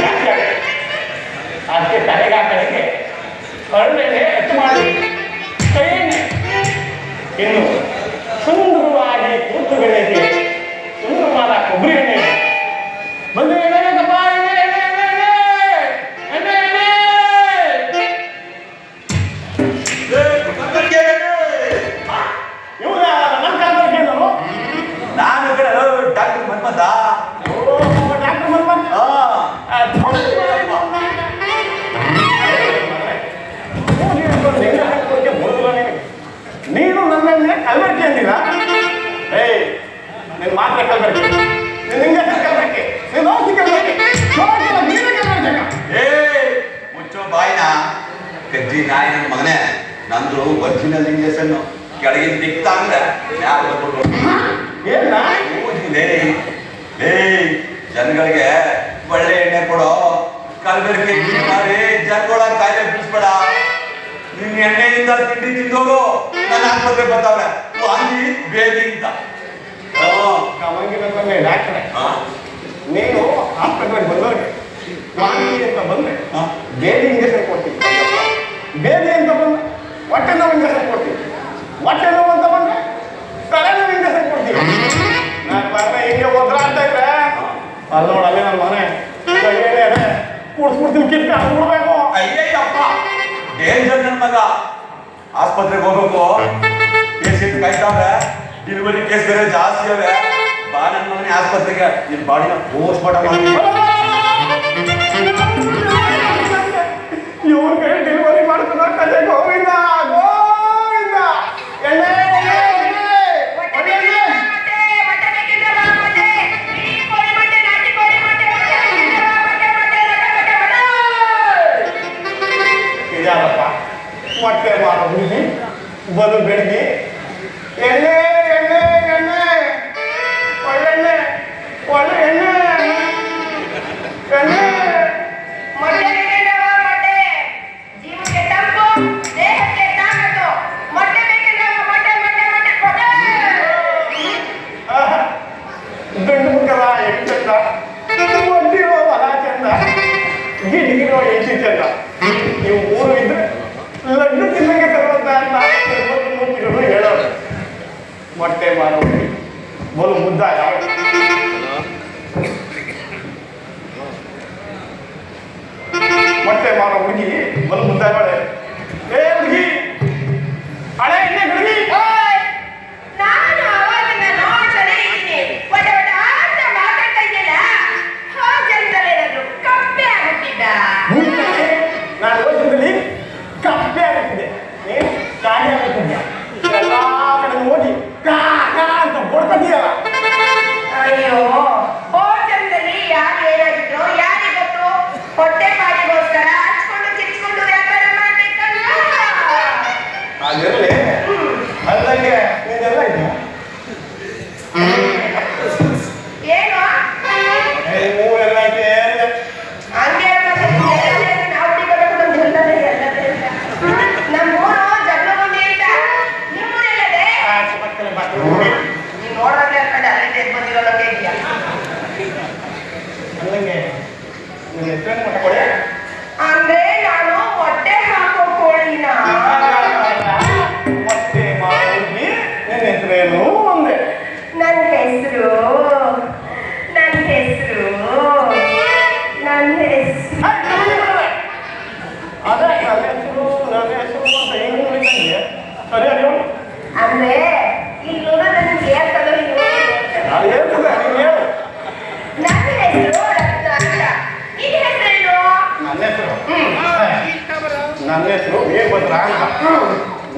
ಜಾಸ್ತಿ ಆಗುತ್ತೆ. ಅದಕ್ಕೆ ತಲೆಗೆ ಹಾಕಲಿಕ್ಕೆ ಹರಳೆಣ್ಣೆ ಹೆಚ್ಚು ಮಾಡಿ ಕೈಯನ್ನೇ ಇನ್ನು ಸುಂದರವಾಗಿ ಕೂತುಗಳಿಗೆ ಸುಂದರವಾದ ಕೊಬ್ಬರಿ ಎಣ್ಣೆ ಬಂದು ಎಣ್ಣೆಗಪ್ಪ ಎಣ್ಣೆ ಎಣ್ಣೆ ಎಣ್ಣೆ ಎಣ್ಣೆ ಎಣ್ಣೆ ಇವ್ರ ನನ್ನ ಕಾಲಕ್ಕೆ ನಾನು ಡಾಕ್ಟರ್ ಮನ್ಮಥ. ಡಾಕ್ಟರ್ ಮನ್ಮಥ ನೀನು ನನ್ನಲ್ಲಿ ಕಲ್ಬರ್ಕೆ ಅಂದಿಲ್ಲ. ನೀನು ಮಾತ್ರ ಕಲ್ಬರ್ಕೆ, ನೀನು ಇಂಜೆಕ್ಷನ್ ಕಲ್ಬರ್ಕೆ, ನೀನು ಔಷಧಿ ಕಲ್ಬರ್ಕೆ, ನೀನು ಕಲ್ಬರ್ಕೆ. ಮುಚ್ಚೋ ಬಾಯಿನ ಕಜ್ಜಿ ನಾಯಿ ನನ್ನ ಮಗನೇ. ನಂದು ಒರಿಜಿನಲ್ ಇಂಜೆಕ್ಷನ್ ಕೆಳಗಿನ ದಿಕ್ತಾಂದ್ರೆ ಏನ ಜನಗಳಿಗೆ ಒಳ್ಳೆ ಎಣ್ಣೆ ಕೊಡೋ, ಕಲ್ಬರ್ಕೆ ಮಾರಿ ಜನಗಳ ಕಾಯಿಲೆ ಬಿಡಿಸ್ಬೇಡ. ನಿನ್ನ ಎಣ್ಣೆಯಿಂದ ತಿಂಡಿ ತಿಂದೋರು ನನ್ನ ಆಸ್ಪತ್ರೆ ಬರ್ತಾವ್ರೆ ಅಲ್ಲಿ ಬೇದಿ ಅಂತ. ಡಾಕ್ಟ್ರೆ, ನೀನು ಹಾಸ್ಪಿಟಲ್ಗೆ ಬಂದವ್ರಿಗೆ ವಾಂತಿ ಅಂತ ಬಂದ್ರೆ ಬೇದಿ ಇಂಜೆಕ್ಷನ್ ಕೊಡ್ತೀವಿ, ಬೇದಿ ಅಂತ ಬಂದ್ರೆ ಹೊಟ್ಟೆ ನೋವು ಇಂಜೆಕ್ಷನ್ ಕೊಡ್ತೀವಿ, ಹೊಟ್ಟೆ ನೋವು ಅಂತ ಬಂದ್ರೆ ತಲೆನೋವು ಇಂಜೆಕ್ಷನ್ ಕೊಡ್ತೀವಿ. ನಾನು ಬಂದ್ರೆ ಹಿಂಗೆ ಒದ್ರಾಡ್ತಾ ಇದ್ರೆ ಅಲ್ಲಿ ನೋಡಿ ಅಲ್ಲೇ ನನ್ನ ಮನೆ ಅದೇ ಕೂಡಿಸ್ಬಿಡ್ತೀನಿ, ಕಿಟ್ಕ ಹಾಕ್ಬಿಡ್ಬೇಕು. ಅಯ್ಯಪ್ಪ ಡೇಂಜರ್ ನನ್ನ ಮಗ. ಆಸ್ಪತ್ರೆಗೆ ಹೋಗ್ಬೇಕು, ಪೇಷಂಟ್ ಕಾಯ್ತಾವ್ರೆ, ಡೆಲಿವರಿ ಕೇಸ್ ಬೇರೆ ಜಾಸ್ತಿ ಅವೆ. ಬಾ ನನ್ನ ಮಗನೇ ಆಸ್ಪತ್ರೆಗೆ, ನಿನ್ನ ಬಾಡಿನ ಪೋಸ್ಟ್ ಮಾರ್ಟಮ್ ಮಾಡಿ ಇವ್ರ ಕೈ ಡೆಲಿವರಿ ಮಾಡ್ತಾರ ಕತೆ ಗೋವಿಂದ ಗೋವಿಂದ. ಎಣ್ಣೆ ಇದಾರಪ್ಪ ಮೊಟ್ಟೆ ಮಾರೋ ಹುಡುಗಿ ಬಲು ಬೆಳಗ್ಗೆ ಎಣ್ಣೆ ಎಣ್ಣೆ ಎಣ್ಣೆ ಒಳ್ಳೆಣ್ಣೆ ಒಳ್ಳೆ ಎಣ್ಣೆ ಎಣ್ಣೆ ಗಂಡು ಮುಖದ ಹೆಣ್ಣು ಚಂದ, ಒಡ್ಡಿರೋ ಹೊಲ ಚಂದ, ಗಿಡಿಗಿರೋ ಹೆಂಚಿ ಚಂದ. ನೀವು ಮೂರು ಇದ್ರೆ ಲಡ್ಡು ತಿನ್ನಕ್ಕೆ ತರುವಂತ ಅಂತ ಹೇಳೋರು. ಮೊಟ್ಟೆ ಮಾರೋ ಬೋಲು ಮುದ್ದ ಯಾವ ಮೊಟ್ಟೆ ಮಾರೋ ಹುಡುಗಿ ಬಲು ಮುದ್ದ ಮಾಡೆ. ಏ ಹುಡುಗಿ ಹಳೆ ಎಣ್ಣೆ ಹುಡುಗಿ ನಾನು ಓದಿದ್ದಲ್ಲಿ ಕಪ್ಪೆ ಆಗುತ್ತಿದ್ದೆ, ನೀನು ಕಾಗೆ ಆಗುತ್ತಿದ್ದೆ. ಎಲ್ಲ ಕಡೆ ಓದಿ ಕಾ ಕಾ ಅಂತ ಹೊಡ್ಕೊತೀಯಲ್ಲ. ಅಯ್ಯೋ ಹೋಟೆಲ್ನಲ್ಲಿ ಯಾರು ಏನಾಗಿದ್ರು ಯಾರಿಗೆ ಗೊತ್ತು? ಹೊಟ್ಟೆ ಪಾಡಿಗೋಸ್ಕರ ಹಚ್ಕೊಂಡು ಚಿಚ್ಕೊಂಡು ವ್ಯಾಪಾರ ಮಾಡ್ಬೇಕಲ್ಲ. ಅದಿರಲಿ, ಅಲ್ಲಂಗೆ ನೀನೆಲ್ಲ ಇದ್ಯಾ? ಏನು ಮೂವೆಲ್ಲ ಐತೆ ಹಂಗೆ ನಮ್ಮೂರು ಜಗಳಗುಂಡಿ ಅಂತ. ನಿಮ್ಮೂರೆಲ್ಲದೆ ನೀವು ನೋಡೋದೇ ಕಡೆ ಅಲ್ಲಿ ಬಂದಿರೋ ಇದೆಯಾ? ಅಲ್ಲಂಗೆ ನಿನ್ನ ಹೆಸರೇನು ಮಾಡ್ಕೊಳ್ಳಿ. ಅಂದ್ರೆ ನಾನು ಹೊಟ್ಟೆ ಹಾಕೋ ಕೋಳಿನ. ಮೊಟ್ಟೆ ಮಾಡಿ ನಿನ್ನ ಹೆಸರೇನು ಒಂದೇ. ನನ್ನ ಹೆಸರು ನನ್ನ ಹೆಸರು ನನ್ನ ಹೆಸರು ಅದೇ ನನ್ನ ಹೆಸರು ಅಂತ ಹೆಂಗೆ ಉಳಿತಂಗೆ ಸರಿ ಅದೇ ಅಂದ್ರೆ ಇಲ್ಲಿ ನನಗೆ ಹೇಳ್ತದೆ. ಅದು ಹೇಳ್ತದೆ, ನೀನು ಹೇಳು. ನನ್ನ ಹೆಸರು ರತ್ನ ಅಂತ. ನಿನ್ನ ಹೆಸರೇನು? ನನ್ನ ಹೆಸರು ನನ್ನ ಹೆಸರು ವೀರಭದ್ರ ಅಂತ.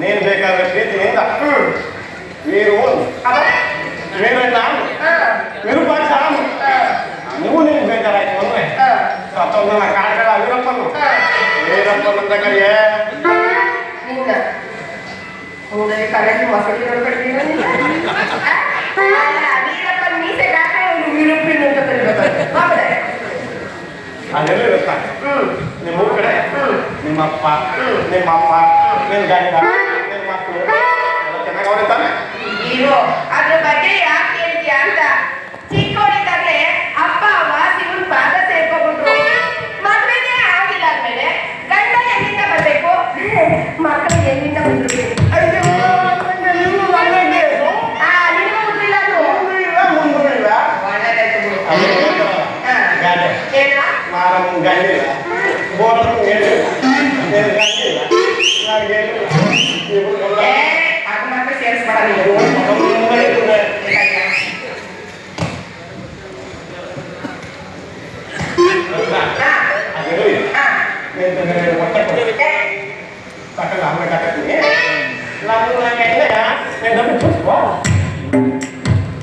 ನೀನು ಬೇಕಾದ್ರೆ ಪ್ರೀತಿಯಿಂದ ವೀರು ವೀರಣ್ಣ ವಿರೂಪಾಕ್ಷ ನೀವು ನೀನು ಬೇಕಾರಾಯ್ತು ಅಂದ್ರೆ ಸತ್ತೊಂದನ ಕಾಡ್ಗಳ ವೀರಪ್ಪನು ವೀರಪ್ಪನ ಅಂತ ಕರಿಯೇ. ನಿನ್ನ ಹೌದಲ್ಲಿ ಕರೆಂಟ್ ಮಸಳಿ ನೋಡ್ಕೊಂಡಿದ್ದೀರ ವೀರಪ್ಪನ ಮೀಸೆ ಕಾಕ ವೀರಪ್ಪನ ಅಂತ ಕರಿಬೇಕು. ಅದೆಲ್ಲ ಇರುತ್ತ ನಿಮ್ಮ ಊರ ಕಡೆ ನಿಮ್ಮಪ್ಪ ನಿಮ್ಮಮ್ಮ ನಿನ್ನ ಗಂಡ ನಿನ್ನ ಮಕ್ಕಳು ಎಲ್ಲ ಚೆನ್ನಾಗಿ ಅವ್ರೆ ತಾನೆ? ಇರೋ ಅದ್ರ ಬಗ್ಗೆ ಯಾಕೆ ಹೇಳ್ತೀಯ ಅಂತ. ಚಿಕ್ಕವರಿದ್ದಾಗಲೇ ಅಪ್ಪ ಅವ್ವ ಶಿವನ್ ಪಾದ ಸೇರ್ಕೊಂಡ್ಬಿಟ್ರು. ನಾನು ಗಂಡಿಲ್ಲ ಬೋರನ್ನು ಹೇಳಿಲ್ಲ ನೀನು ಗಂಡಿಲ್ಲ ನಾನು ಹೇಳಿಲ್ಲ ಇವ್ರು ಏ ಅದು ಮಾತ್ರ ಸೇರಿಸ್ಬೇಡ ನೀನು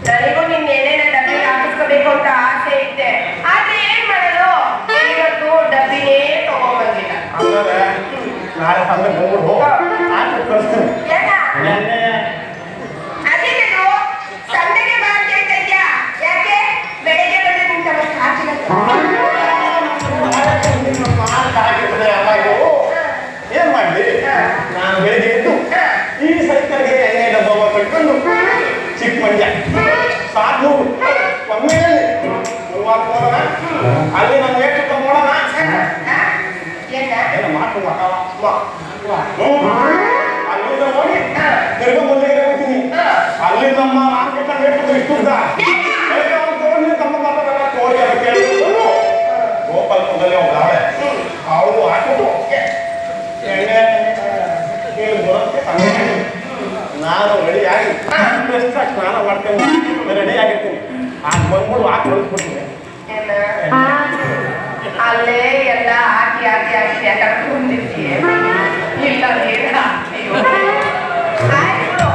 ನನಗೂ ನಿನ್ನ ಏನೇನ ಡಬ್ಬಿ ಹಾಕಿಸ್ಕೋಬೇಕು ಅಂತ ಆಸೆ ಇತ್ತೆ ಆದ್ರೆ ಏನ್ ಮಾಡೋದು ಇವತ್ತು ಡಬ್ಬಿನೇ ತಗೊಂಡ್ಬಂದಿಲ್ಲ ನಾಳೆ ಸಂದೆ ಬಂದ್ಬಿಟ್ಟು ಹೋಗ ಕಳಿಸ್ತೀನಿ ಯಾಕ ಅದೇನು ಸಂಡೆಗೆ ಬಾ ಅಂತ ಹೇಳ್ತಾ ಇದ್ಯಾ ಯಾಕೆ ಬೆಳಗ್ಗೆ ಬಂದು ನಿನ್ ತಮ್ಮ ಹಾಕಿಲ್ಲ ಏನ್ ಮಾಡ್ಲಿ ನಾನು ಬೆಳಿಗ್ಗೆ ಎದ್ದು ಈ ಸೈಕಲ್ಗೆ ಎಣ್ಣೆ ಡಬ್ಬ ಕಟ್ಕೊಂಡು ಚಿಕ್ಕ ಮಂಡ್ಯ ಸಾಕು ಒಮ್ಮೆಯಲ್ಲಿ ನೋಡೋಣ ಅಲ್ಲಿ ನಮ್ಮ ಎಷ್ಟು ನೋಡೋಣ ಏನು ಮಾತು ಅಲ್ಲಿಂದ ನೋಡಿ ತಿರ್ಗ ಮುಂದೆ ಹೋಗ್ತೀನಿ ಅಲ್ಲಿ ನಮ್ಮ ಮಾರ್ಕೆಟ್ ಬೇಕು ಇಷ್ಟುದ್ದ ತಮ್ಮ ಮಾತಾಡಲ್ಲ ಕೋಳಿ ಎಲ್ಲ ಕೇಳಿದ್ರು ಗೋಪಾಲ್ಪುರದಲ್ಲಿ ಹೋಗ್ಲಾವೆ ಅವಳು ಹಾಕಿಬಿಟ್ಟು ಎಣ್ಣೆ ಕೇಳಿ ಬರೋಕ್ಕೆ ಸಮಯ ನಾನು ರೆಡಿಯಾಗಿ ಸ್ನಾನ ಮಾಡ್ತೇನೆ ರೆಡಿ ಆಗಿರ್ತೀನಿ ಆಗ ಬಂದ್ಬಿಟ್ಟು ಹಾಕಿ ಕಳಿಸ್ಬಿಡ್ತೀನಿ ಅಲ್ಲೇ ಎಲ್ಲ ಹಾಕಿ ಹಾಕಿ ಹಾಕಿ ಕಟ್ಕೊಂಡಿರ್ತೀಯ ಇಲ್ಲ ನೀರ ಆಯ್ತು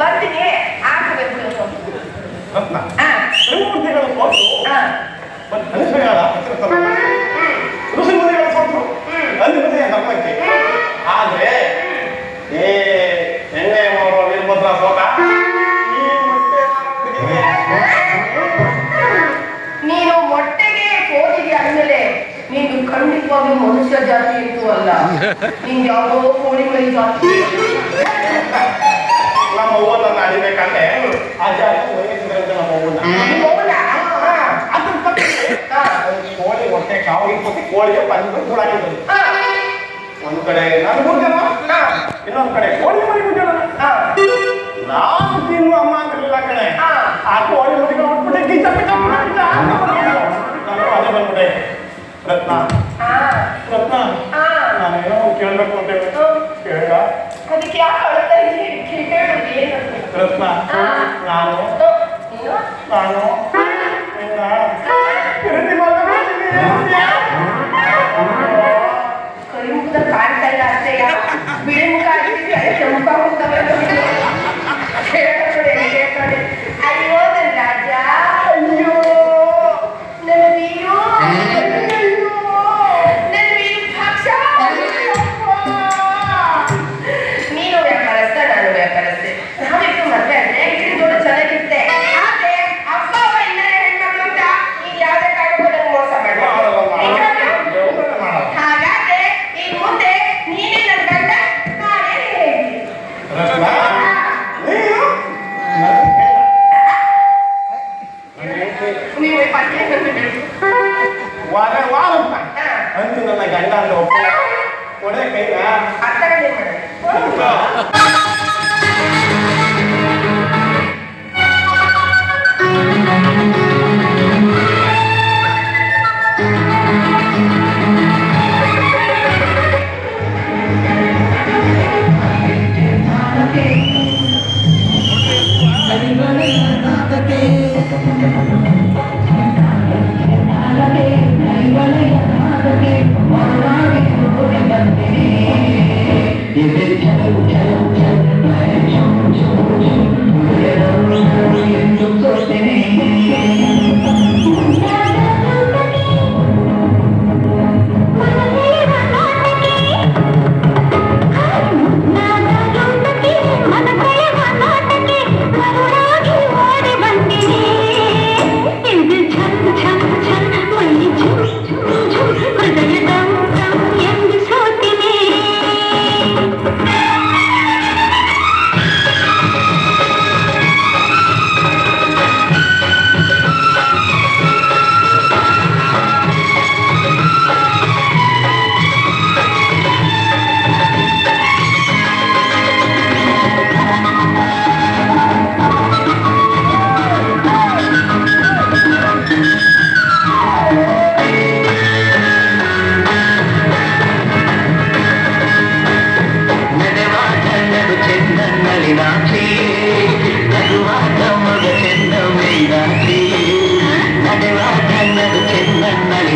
ಬರ್ತೀನಿ ಹಾಕಬೇಕು ರತ್ನ ತ್ರಿಮೂರ್ತಿಗಳು ಕೊಟ್ಟು ಮತ್ತು ಮನುಷ್ಯಗಳ ಋಷಿಮುನಿಗಳು ಕೊಟ್ಟರು ಅಲ್ಲಿ ಮನೆಯ ಧರ್ಮಕ್ಕೆ ಆದ್ರೆ ಈ ಎಣ್ಣೆ ಮಾಡೋ ವೀರಭದ್ರ ಸೋಟ ಈ ಮೊಟ್ಟೆ ನೀನು ಮೊಟ್ಟೆಗೆ ಹೋಗಿದ್ಯಾ ಅಂದಮೇಲೆ ನೀನು ಖಂಡಿತವಾಗ್ಲೂ ಮನುಷ್ಯ ಜಾತಿ ಇತ್ತು ಅಲ್ಲ ನೀನ್ ಯಾವುದೋ ಕೋಳಿ ಮರಿ ಜಾತಿ ನಮ್ಮ ಅವ್ವ ನನ್ನ ಅಡಿಬೇಕಂದ್ರೆ ಆ ಜಾತಿ ವಹಿಸಿದ್ರಂತೆ ನಮ್ಮ ಅವ್ವನ್ನ ಅದ್ರ ಪಕ್ಕದಲ್ಲಿ ಕೋಳಿ ಹೊಟ್ಟೆ ಕಾವು ಇಪ್ಪತ್ತು ಕೋಳಿಗೆ ಬಂದು ಕೂಡಾಕಿದ್ರು ಒಂದ್ ಕಡೆ ನಾನು ಮುದ್ದೆನ ಇನ್ನೊಂದ್ ಕಡೆ ಕೋಳಿ ಮರಿ ಮುದ್ದೆನ ನಾವು ತಿನ್ನುವ ಅಮ್ಮ ಅಂತಿರ್ಲಿಲ್ಲ ಕಣೆ ಆ ಕೋಳಿ ಮರಿಗಳು ಹೊಟ್ಬಿಟ್ಟೆ ಕಿಚ್ಚ ಪಿಚ್ಚ ನಾನು ಅದೇ ಬಂದ್ಬಿಟ್ಟೆ ರತ್ನ ರತ್ನ ನಾನೇನೋ ಕೇಳ್ಬೇಕು ಅಂತ ಕೇಳ ಅದಕ್ಕೆ ಯಾಕೆ ಅಳ್ತಾ ಇದ್ದೀನಿ ಕೇಳು ಏನು ರತ್ನ ನಾನು ನಾನು ನಿನ್ನ ಪ್ರೀತಿ ಮಾಡ್ತೀನಿ. ಕರಿ ಮುಖದ ಕಾಣ್ತಾ ಇಲ್ಲ ಅಷ್ಟೇ ಬಿಳಿ ಮುಖ ಆಗಿದ್ರೆ ಕೆಂಪ ಹೋಗ್ತವೆ ಕೇಳ್ಕೊಳ್ಳಿ ಅಯ್ಯೋ ನನ್ನ ರಾಜ ಅಯ್ಯೋ ನನ್ನ ವೀರು ನನ್ನ ವೀರು ಪಕ್ಷ ನೀನು ವ್ಯಾಪಾರಸ್ಥ ನಾನು ವ್ಯಾಪಾರಸ್ಥೆ ನಾವಿಟ್ಟು ಮತ್ತೆ ಅಂದ್ರೆ ಇಟ್ಟು ದೊಡ್ಡ ಚೆನ್ನಾಗಿರುತ್ತೆ ಆದ್ರೆ ಅಪ್ಪ ಅವ ಇನ್ನೇ ಹೆಣ್ಮಕ್ಳು ಅಂತ ಈಗ ಯಾವ್ದೇ ಕಾರಣಕ್ಕೂ ನಂಗೆ ಮೋಸ ಮಾಡ್ಬೋದು ಹಾಗಾದ್ರೆ ಈ ಮುಂದೆ ನೀನೇ ನನ್ನ ಗಂಡ ನಾನೇ ಹೇಳಿ ರತ್ನ ನೀನು ನೀವು ಪತ್ತೆ ವಾರ ವಾರಪ್ಪ ಅಂತೂ ನನ್ನ ಗಂಡ ಅಂತ ಒಪ್ಪಿಲ್ಲ ಕೊಡೆ ಕೈಗ ಅರ್ಥಗಳೇ ಮಾಡಿ If it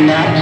ನಿನ್ನ